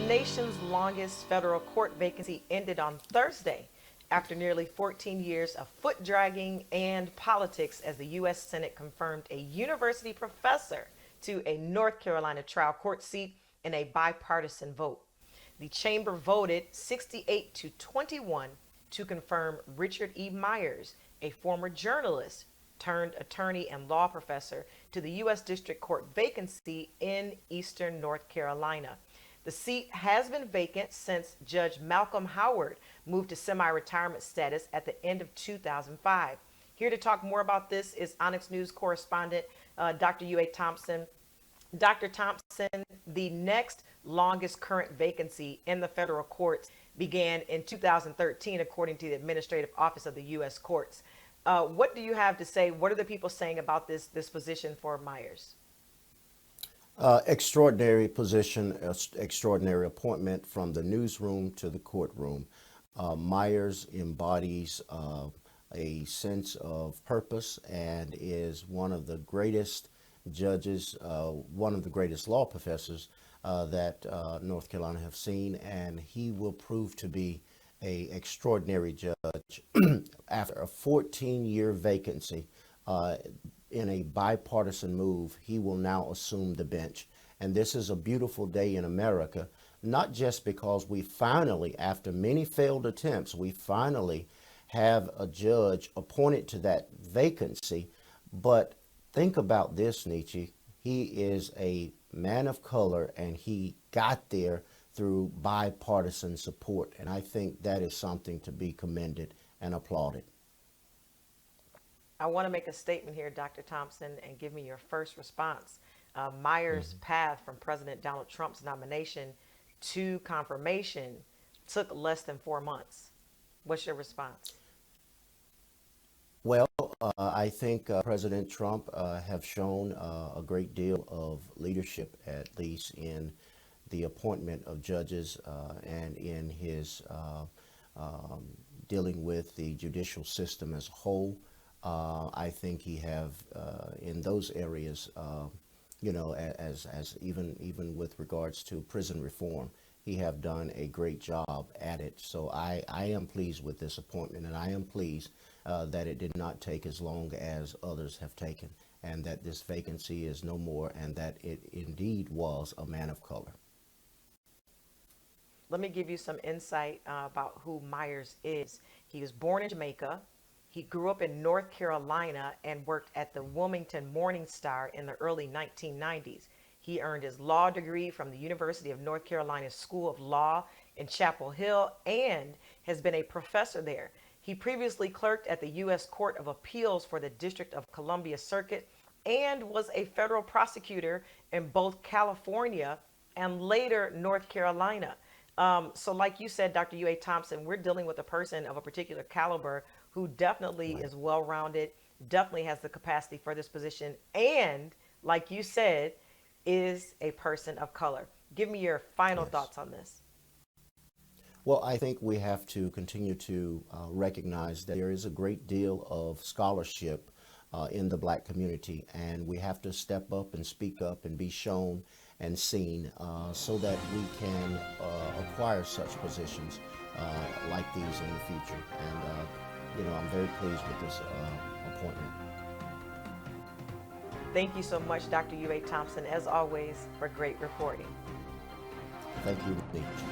nation's longest federal court vacancy ended on Thursday after nearly 14 years of foot dragging and politics as the U.S. Senate confirmed a university professor to a North Carolina trial court seat in a bipartisan vote. The chamber voted 68 to 21 to confirm Richard E. Myers, a former journalist turned attorney and law professor, to the U.S. District Court vacancy in eastern North Carolina. The seat has been vacant since Judge Malcolm Howard moved to semi-retirement status at the end of 2005. Here to talk more about this is Onyx News correspondent Dr. U.A. Thompson. Dr. Thompson, the next longest current vacancy in the federal courts began in 2013, according to the Administrative Office of the U.S. Courts. What do you have to say? What are the people saying about this position for Myers? Extraordinary position, extraordinary appointment from the newsroom to the courtroom. Myers embodies a sense of purpose and is one of the greatest judges, one of the greatest law professors that North Carolina have seen, and he will prove to be an extraordinary judge. After a 14-year vacancy, in a bipartisan move, he will now assume the bench. And this is a beautiful day in America, not just because we finally, after many failed attempts, we finally have a judge appointed to that vacancy, but think about this, Nietzsche. He is a man of color, and he got there through bipartisan support. And I think that is something to be commended and applauded. I want to make a statement here, Dr. Thompson, and give me your first response. Myers' path from President Donald Trump's nomination to confirmation took less than 4 months. What's your response? Well, I think President Trump have shown a great deal of leadership, at least in the appointment of judges and in his dealing with the judicial system as a whole. I think he have in those areas, as even with regards to prison reform, he have done a great job at it. So I am pleased with this appointment, and I am pleased that it did not take as long as others have taken, and that this vacancy is no more, and that it indeed was a man of color. Let me give you some insight about who Myers is. He was born in Jamaica. He grew up in North Carolina and worked at the Wilmington Morning Star in the early 1990s. He earned his law degree from the University of North Carolina School of Law in Chapel Hill and has been a professor there. He previously clerked at the U.S. Court of Appeals for the District of Columbia Circuit and was a federal prosecutor in both California and later North Carolina. So like you said, Dr. U.A. Thompson, we're dealing with a person of a particular caliber who definitely is well-rounded, definitely has the capacity for this position, and like you said, is a person of color. Give me your final thoughts on this. Well, I think we have to continue to recognize that there is a great deal of scholarship in the Black community, and we have to step up and speak up and be shown and seen so that we can acquire such positions like these in the future. And I'm very pleased with this appointment. Thank you so much, Dr. U.A. Thompson, as always, for great reporting. Thank you, Nietzsche.